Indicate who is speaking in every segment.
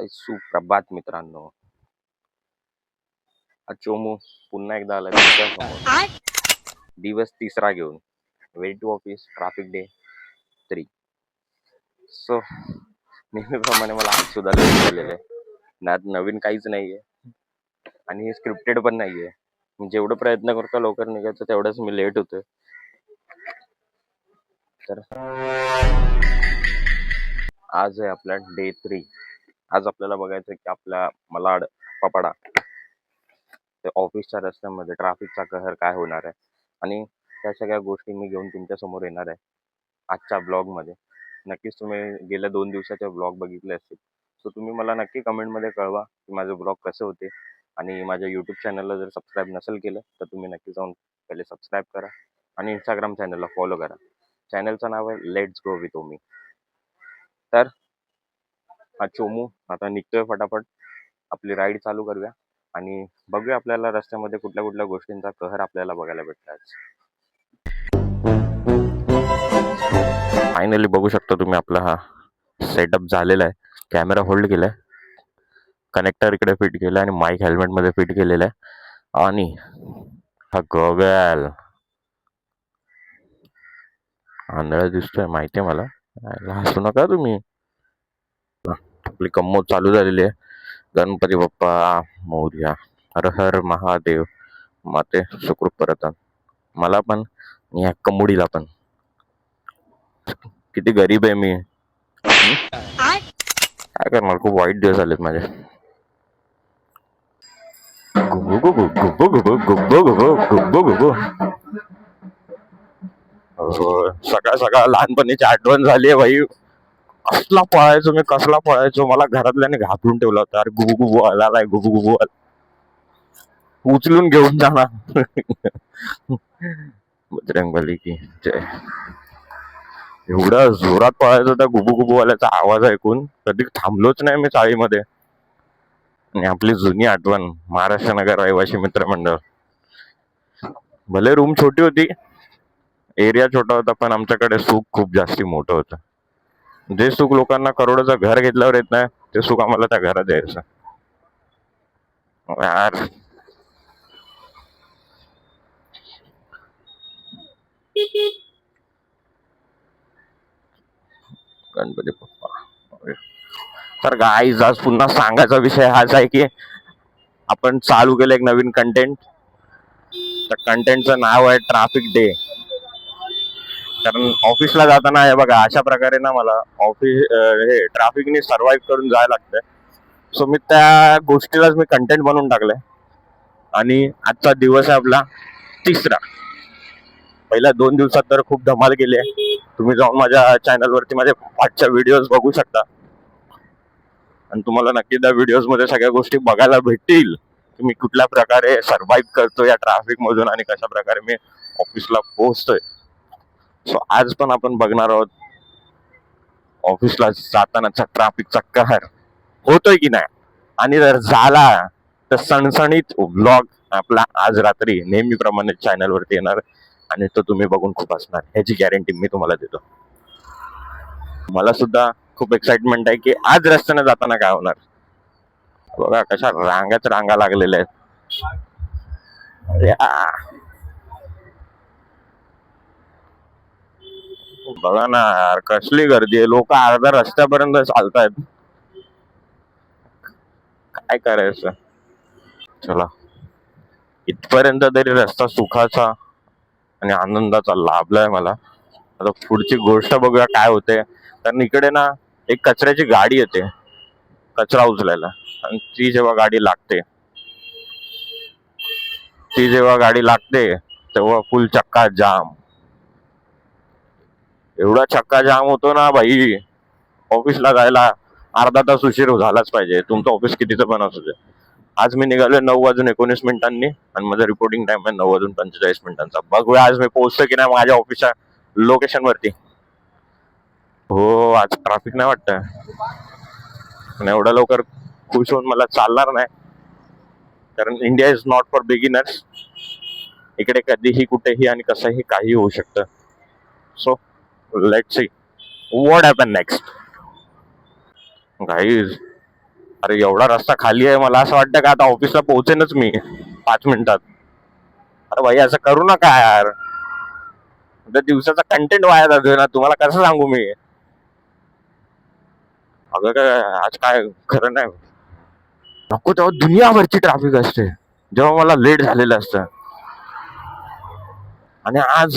Speaker 1: सुप्रभात मित्रांनो. चोमू पुन्हा एकदा आला तुमच्या समोर दिवस तिसरा घेऊन. Way to office traffic day 3. So नेहमीप्रमाणे मला आज सुद्धा लेट झालेलं आहे. त्यात नवीन काहीच नाहीये आणि हे स्क्रिप्टेड पण नाहीये. मी जेवढं प्रयत्न करतो लवकर निघायचं तेवढंच मी लेट होतोय. तर आज आहे आपला डे 3. आज आपल्याला बघायचं की आपल्या malaड पपाडा ते ऑफिसच्या रस्त्यामध्ये ट्रॅफिकचा कहर काय होणार आहे आणि त्या सगळ्या गोष्टी मी घेऊन तुमच्या समोर येणार आहे आजच्या ब्लॉगमध्ये. नक्कीच तुम्ही गेल्या 2 दिवसाचे ब्लॉग बघितले असतील. सो तुम्ही मला नक्की कमेंटमध्ये कळवा की माझे ब्लॉग कसे होते आणि माझ्या यूट्यूब चॅनलला जर सबस्क्राईब नसेल केलं तर तुम्ही नक्की जाऊन पहिले सबस्क्राईब करा आणि इंस्टाग्राम चॅनलला फॉलो करा. चॅनलचं नाव आहे लेट्स गो विथ ओमी. तर हा चोमू आता निघतोय फटाफट. आपली राईड चालू करूया आणि बघूया आपल्याला रस्त्यामध्ये कुठल्या कुठल्या गोष्टींचा कहर आपल्याला बघायला भेटतो आज. फायनली बघू शकता तुम्ही आपला हा सेटअप झालेला आहे. कॅमेरा होल्ड केलाय, कनेक्टर इकडे फिट केलाय आणि माईक हेल्मेट मध्ये फिट केलेला आहे आणि हा गॉगल आंधळा दिसतोय माहितीये मला. हसू नका तुम्ही. आपली गंमत चालू झालेली आहे. गणपती बाप्पा मोरया, हर हर महादेव, माते सुखरूप परत मला पण आणि ह्या कमुडीला पण. किती गरीब आहे मी. काय करणार, खूप वाईट दिवस आलेत माझे. सकाळ सकाळ लहानपणीची आठवण झाली आहे भाई. कसला पळायचो मी, कसला पळायचो. मला घरातल्याने घाबरून ठेवला होता. अरे गुबू गुबू आलाय, गुबू गुबू उचलून घेऊन जाणार. बजरंगबली की जय. एवढा जोरात पळायचो त्या गुबू गुबूवाल्याचा आवाज ऐकून कधी थांबलोच नाही मी चाळीमध्ये. आणि आपली जुनी आठवण महाराष्ट्र नगर रहिवासी मित्रमंडळ. भले रूम छोटी होती, एरिया छोटा होता, पण आमच्याकडे सुख खूप जास्ती मोठं होतं. जे सुख लोकांना करोडोचं घर घेतल्यावर येत नाही ते सुख आम्हाला त्या घरात यायचं यार. गणपती बाप्पा. तर गाईज आज पुन्हा सांगायचा विषय हाच आहे की आपण चालू केलं एक नवीन कंटेंट. त्या कंटेंटचं नाव आहे ट्रॅफिक डे. कारण ऑफिसला जाताना हे बघा अशा प्रकारे ना मला ऑफिस हे ट्रॅफिकने सर्व्हाइव्ह करून जायला लागतंय. सो मी त्या गोष्टीलाच मी कंटेंट बनवून टाकलंय आणि आजचा दिवस आहे आपला तिसरा. पहिल्या 2 दिवसात तर खूप धमाल केली आहे. तुम्ही जाऊन माझ्या चॅनलवरती माझ्या पाठच्या व्हिडिओज बघू शकता आणि तुम्हाला नक्की त्या व्हिडिओज मध्ये सगळ्या गोष्टी बघायला भेटतील की मी कुठल्या प्रकारे सर्व्हाइव्ह करतो या ट्रॅफिक मधून आणि कशा प्रकारे मी ऑफिसला पोहोचतोय. सो आज पण आपण बघणार आहोत ऑफिसला जातानाचा ट्रॅफिकचा कहर होतोय की नाही. आणि जर झाला तर सणसणीत व्लॉग आपला आज रात्री नेहमीप्रमाणे चॅनलवरती येणार आणि तो तुम्ही बघून खूप हसणार, ह्याची गॅरंटी मी तुम्हाला देतो. मला सुद्धा खूप एक्साइटमेंट आहे की आज रस्त्याने जाताना काय होणार. बघा कशा रांगाच रांगा लागलेल्या आहेत. बघा ना यार, कसली गर्दी आहे. लोक अर्ध्या रस्त्यापर्यंत चालतायत. काय करायचं. चला, इथपर्यंत तरी रस्ता सुखाचा आणि आनंदाचा लाभलाय मला. आता पुढची गोष्ट बघूया काय होते. कारण इकडे ना एक कचऱ्याची गाडी येते कचरा उचलायला आणि ती जेव्हा गाडी लागते तेव्हा फुल चक्का जाम. एवढा चक्का जाम होतो ना भाई, ऑफिसला जायला अर्धा तास उशीर झालाच पाहिजे. तुमचं ऑफिस कितीचं पण असू दे. आज मी निघालोय 9:19 आणि माझा रिपोर्टिंग टाइम आहे 9:45. बघूया आज मी पोहोचतो की नाही माझ्या ऑफिसच्या लोकेशन वरती. हो, आज ट्रॅफिक नाही वाटतं, पण एवढ्या लवकर खुश होऊन मला चालणार नाही. कारण India is not for beginners. इकडे कधीही कुठेही आणि कसंही काही होऊ शकतं. So let's see what happen next. Guys अरे एवढा रस्ता खाली आहे, मला असं वाटतं का आता ऑफिसला पोहोचेनच मी 5 मिनिटात. अरे भाई असं करू नका यार, त्या दिवसाचा कंटेंट वाया जातोय ना, तुम्हाला कसं सांगू मी. अगं काय आज काय खरं नाही. नको तेव्हा दुनियाभरची ट्रॅफिक असते जेव्हा मला लेट झालेलं असतं. आणि आज,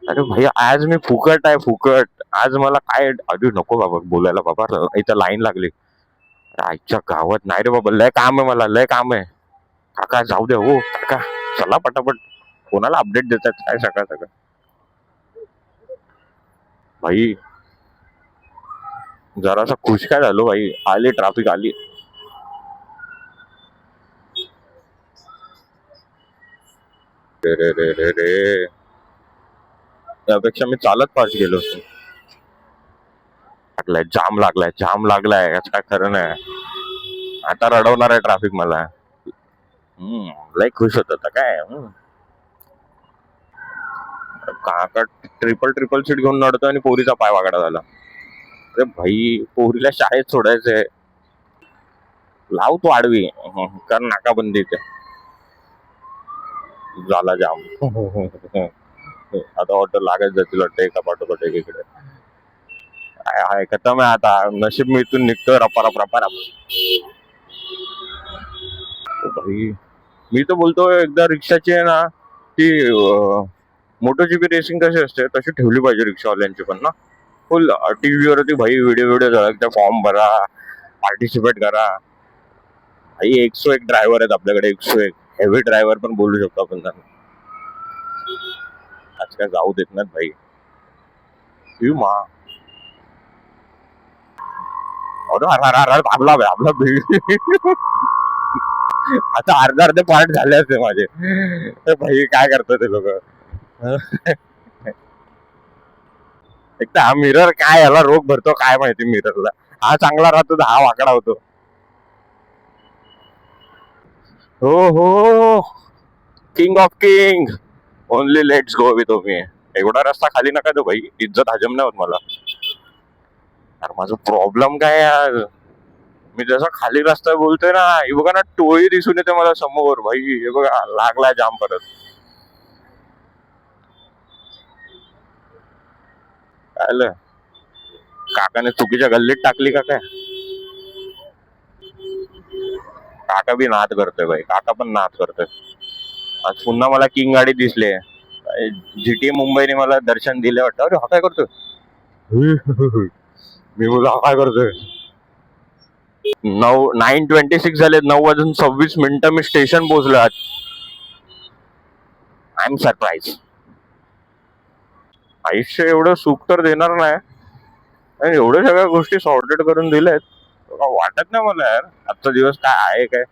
Speaker 1: अरे भाई आज मी फुकट आहे फुकट. आज मला काय अरे नको बाबा बोलायला बाबा, इथं लाईन लागली. अरे आजच्या गावात नाही रे बाबा, लय काम आहे मला, लय काम आहे. काका जाऊ दे हो काका, चला पटापट. कोणाला अपडेट देतात काय सकाळ सकाळ. भाई जरासा खुश काय झालो भाई, आली ट्रॅफिक आली. रे रे रे रे रे, त्यापेक्षा मी चालत फास्ट गेलो असतो. लागलाय जाम, लागलाय जाम लागलाय, याच काय खरं नाही. आता रडवणार आहे ट्रॅफिक मला. लय खुश होत होता काय. काका ट्रिपल ट्रिपल सीट घेऊन नडतो आणि पोरीचा पाय वाकडा झाला. अरे भाई पोरीला शाळेत सोडायचंय, लाव तू आडवी, कर नाकाबंदी इथे. झाला जाम. आता ऑटो लागत जातील वाटतं एका पाठोपाठ एक इकडे. काय आहे खतम आहे आता, नशीब मी इथून निघतोय रपारप रपारप. भाई मी तर बोलतोय एकदा रिक्षाची आहे ना ती मोटो जीपी रेसिंग कशी असते तशी ठेवली पाहिजे रिक्षावाल्यांची पण ना. फुल टीव्ही वरती भाई व्हिडिओ व्हिडिओ झाला, फॉर्म भरा, पार्टिसिपेट करा. भाई 101 ड्रायव्हर आहेत आपल्याकडे, 101 हेवी ड्रायव्हर पण बोलू शकतो आपण त्यांना. आज काय जाऊ देत नाहीत भाई. मा अरे आपला आपला आता अर्धा अर्धे पार्ट झाले असते माझे. भाई काय करतात ते लोक. एक तर हा मिरर काय याला रोग भरतो काय माहिती मिररला. हा चांगला राहतो तर हा वाकडा होतो. हो हो, king of king, only let's go with me. एवढा रस्ता खाली नका दो भाई, इज्जत हजम नाही होत मला. अरे माझा प्रॉब्लेम काय यार, मी जसा खाली रस्ता बोलतोय ना, हे बघा ना टोळी दिसून येते मला समोर. भाई हे बघा लागलाय जाम परत. काय काकाने चुकीच्या गल्लीत टाकली का काय. काका बी नाद करतोय भाई, काका पण नाद करतोय. आज पुन्हा मला किंग गाडी दिसले. जीटी मुंबईने मला दर्शन दिले वाटतं. अरे हा काय करतोय. मी बोला हा काय करतोय. 9:26 झाले, 9:26 मी स्टेशन पोहोचलो. I am surprise. आयुष्य एवढं सुख तर देणार नाही आणि एवढ्या सगळ्या गोष्टी सॉर्टेड करून दिल्यात, वाटत नाही मला यार आजचा दिवस काय आहे काय.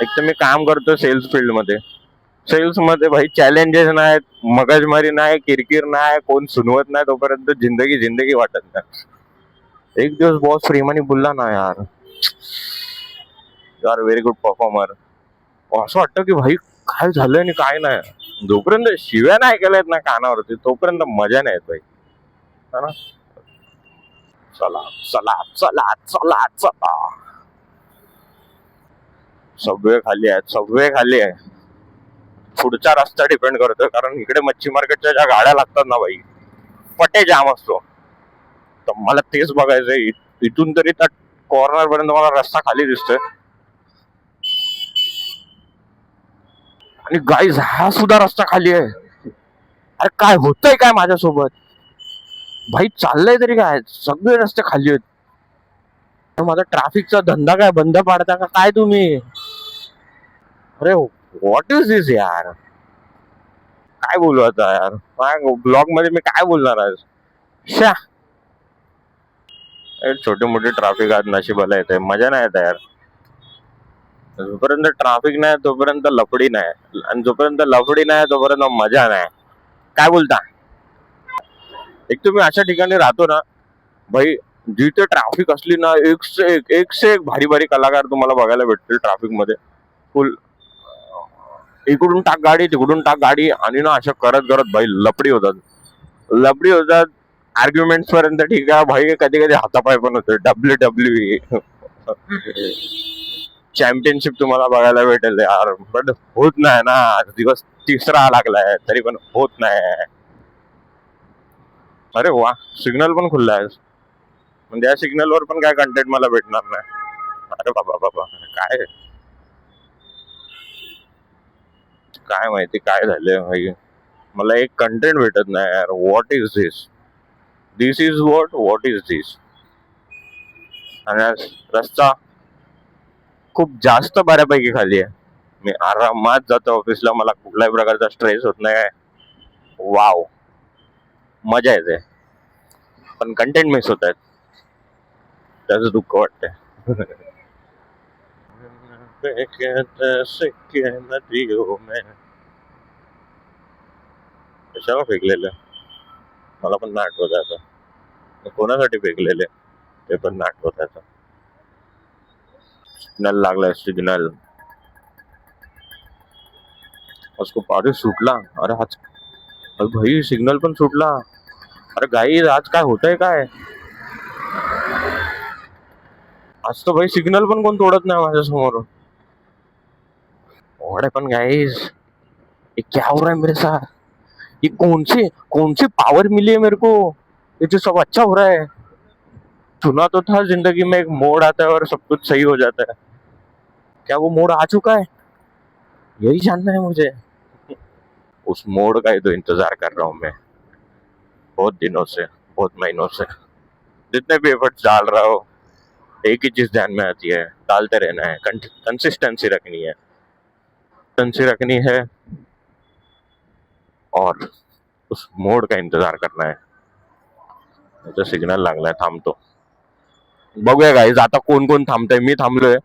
Speaker 1: एक तर मी काम करतो सेल्स फील्ड मध्ये. सेल्स मध्ये भाई चॅलेंजेस नाहीत, मगजमारी नाही, किरकिर नाही, कोण सुनवत नाही, तोपर्यंत जिंदगी जिंदगी वाटत नाही. एक दिवस बॉस प्रेमाने बोलला ना यार, you are very good performer, असं वाटतं की भाई काय झालं आणि काय नाही. जोपर्यंत शिव्या नाही केल्यात ना कानावरती तोपर्यंत मजा नाही येत भाई. ना चला चला चला चला चला. सबवे खाली आहे, सबवे खाली आहे. पुढचा रस्ता डिपेंड करतोय, कारण इकडे मच्छी मार्केटच्या ज्या गाड्या लागतात ना भाई, पटे जाम असतो. तर मला तेच बघायचंय. इथून तरी त्या कॉर्नर पर्यंत मला रस्ता खाली दिसतोय. आणि गाईज हा सुद्धा रस्ता खाली आहे. अरे काय होतंय काय माझ्यासोबत भाई, चाललंय तरी काय, सगळे रस्ते खाली आहेत. माझा ट्रॅफिकचा धंदा काय बंद पाडता का काय तुम्ही. अरे व्हॉट इज दिस यार, काय बोलू आता यार. ब्लॉग मध्ये मी काय बोलणार आज. शा छोटे मोठे ट्रॅफिक आज नशिबाला येते, मजा नाही येत यार. जोपर्यंत ट्रॅफिक नाही तोपर्यंत लफडी नाही, आणि जोपर्यंत लफडी नाही तोपर्यंत मजा नाही. काय बोलता. एक तुम्ही अशा ठिकाणी राहतो ना भाई, जिथे ट्रॅफिक असली ना, एक से एक भारी भारी कलाकार तुम्हाला बघायला भेटतील ट्रॅफिक मध्ये. फुल इकडून टाक गाडी तिकडून टाक गाडी, आणि ना अशा करत करत भाई लपडी होतात. आर्ग्युमेंट पर्यंत ठीक आहे भाई, कधी कधी हातापाय पण होते. WWE चॅम्पियनशिप तुम्हाला बघायला भेटेल यार, बट होत नाही ना. दिवस तिसरा लागलाय तरी पण होत नाही. अरे वा, सिग्नल पण खुल्ला आहे. म्हणजे या सिग्नल वर पण काय कंटेंट मला भेटणार नाही. अरे बाबा बाबा, काय काय माहिती काय झालंय भाई, मला एक कंटेंट भेटत नाही यार. What is this, this is what is this. आणि आज रस्ता खूप जास्त बऱ्यापैकी खाली आहे. मी आरामात जातो ऑफिसला, मला कुठल्याही प्रकारचा स्ट्रेस होत नाही. वाव, मजा येते. पण कंटेंट मिस होत आहेत, त्याचं दुःख वाटतंय. कशाला फेकलेलं मला पण नाही आठवत आता. कोणासाठी फेकलेले ते पण नाही आठवत आता. सिग्नल लागलाय, सिग्नल. उसको पारी सुटला. अरे आज, अरे भाई सिग्नल पण सुटला. अरे गाईज, आज काय होतंय काय? आज तो भाई सिग्नल पण कोण तोडत नाही माझ्या समोर. ओढे पण गाईज, ये क्या हो रहा है मेरे साथ? ये कौन सी पावर मिली है मेरे को? ये जो सब अच्छा हो रहा है। सुना तो था जिंदगी में एक मोड़ आता है और सब कुछ सही हो जाता है। क्या वो मोड़ आ चुका है? यही जानना है मुझे। उस मोड़ का ही तो इंतजार कर रहा हूँ मैं, बहुत दिनों से, बहुत महीनों से। जितने भी एफर्ट्स डाल रहा हो, एक ही चीज ध्यान में आती है, डालते रहना है, कंसिस्टेंसी रखनी है, कंसिस्टेंसी रखनी है और उस मोड़ का इंतजार करना है. आता सिग्नल लागलाय, थांबतो. बघूया गाईज आता कोण कोण थांबतंय. मी थांबलोय.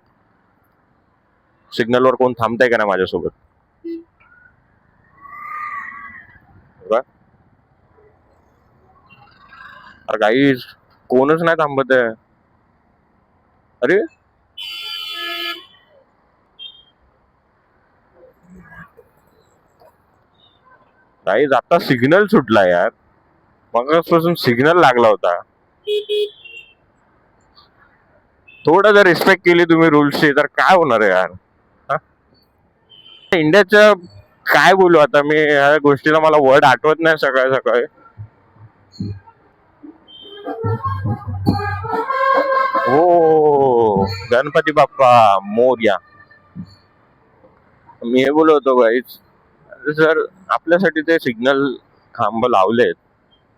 Speaker 1: सिग्नलवर कोण थांबतंय का नाही माझ्यासोबत? अरे गाईज, कोणच नाही थांबत आहे. अरे गाईज, आता सिग्नल सुटला यार. मगापासून सिग्नल लागला होता. थोडं जर रिस्पेक्ट केली तुम्ही रूल्सची तर काय होणार आहे यार. इंडियाच्या काय बोलू आता मी, या गोष्टीला मला वर्ड आठवत नाही सकाळी सकाळी. हो, गणपती बाप्पा मोरया. मी हे बोलत होतो गाईज, जर आपल्यासाठी ते सिग्नल खांब लावलेत,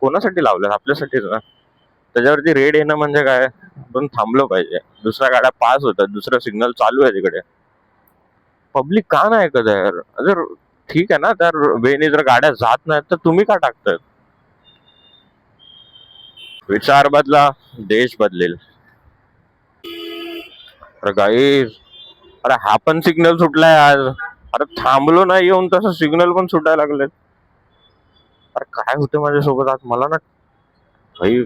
Speaker 1: कोणासाठी लावलेत? आपल्यासाठीच ना. त्याच्यावरती रेड येणं म्हणजे काय, आपण थांबलो पाहिजे. दुसऱ्या गाड्या पास होतात, दुसरं सिग्नल चालू आहे तिकडे. पब्लिक का नाही ऐकत यार? जर ठीक आहे ना, तर वेने जर गाड्या जात नाहीत तर तुम्ही का टाकताय? विचार बदला, देश बदलेल. अरे गाईज, अरे हा पण सिग्नल सुटलाय आज. अरे थांबलो नाही येऊन तसं सिग्नल पण सुटायला लागलेत. अरे काय होतं माझ्यासोबत आज, मला ना भाई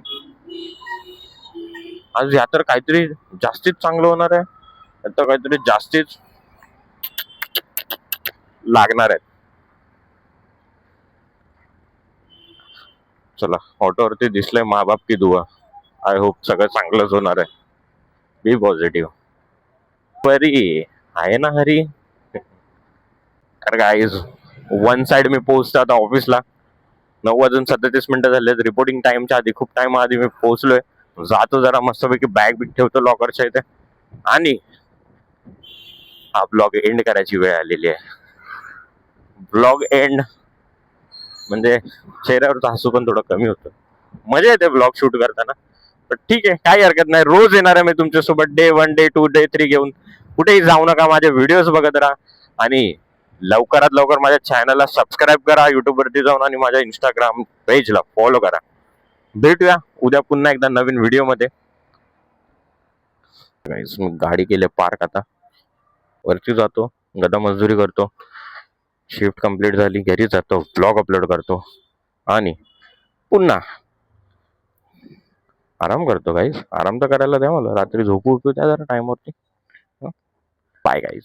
Speaker 1: आज या तर काहीतरी जास्तीच चांगलं होणार आहे, आता काहीतरी जास्तीच लागणार आहे. चला, ऑटोवरती दिसलंय माँ बाप की दुआ. आय होप सगळं चांगलंच होणार आहे. बी पॉझिटिव्ह. परी आहे ना हरी. अरे गाईज, वन साइड मी पोहोचतो आता ऑफिसला. 9:37 झालेत. रिपोर्टिंग टाइमच्या आधी, खूप टाइम आधी मी पोहोचलोय. जातो जरा मस्तपैकी, बॅग बिग ठेवतो लॉकरच्या इथे आणि हा ब्लॉग एंड करायची वेळ आलेली आहे. ब्लॉग एंड म्हणजे चेहऱ्यावरचं हसू पण थोडं कमी होतं. मजा येते ब्लॉग शूट करताना. पण ठीक आहे, काही हरकत नाही. रोज येणार आहे मी तुमच्यासोबत, डे 1, डे 2, डे 3 घेऊन. कुठेही जाऊ नका, माझे व्हिडिओज बघत राहा आणि लवकरात लवकर माझ्या चॅनलला सबस्क्राईब करा युट्यूब वरती जाऊन आणि माझ्या इंस्टाग्राम पेजला फॉलो करा. भेटूया उद्या पुन्हा एकदा नवीन व्हिडिओ मध्ये. गाडी केली पार्क, आता वरती जातो, गदा मजदुरी करतो. शिफ्ट कंप्लीट झाली, घरी जातो, ब्लॉग अपलोड करतो आणि पुन्हा आराम करतो. गाईज, आराम तर करायला द्या मला, रात्री झोपू द्या जरा टाइमवरती. Bye guys.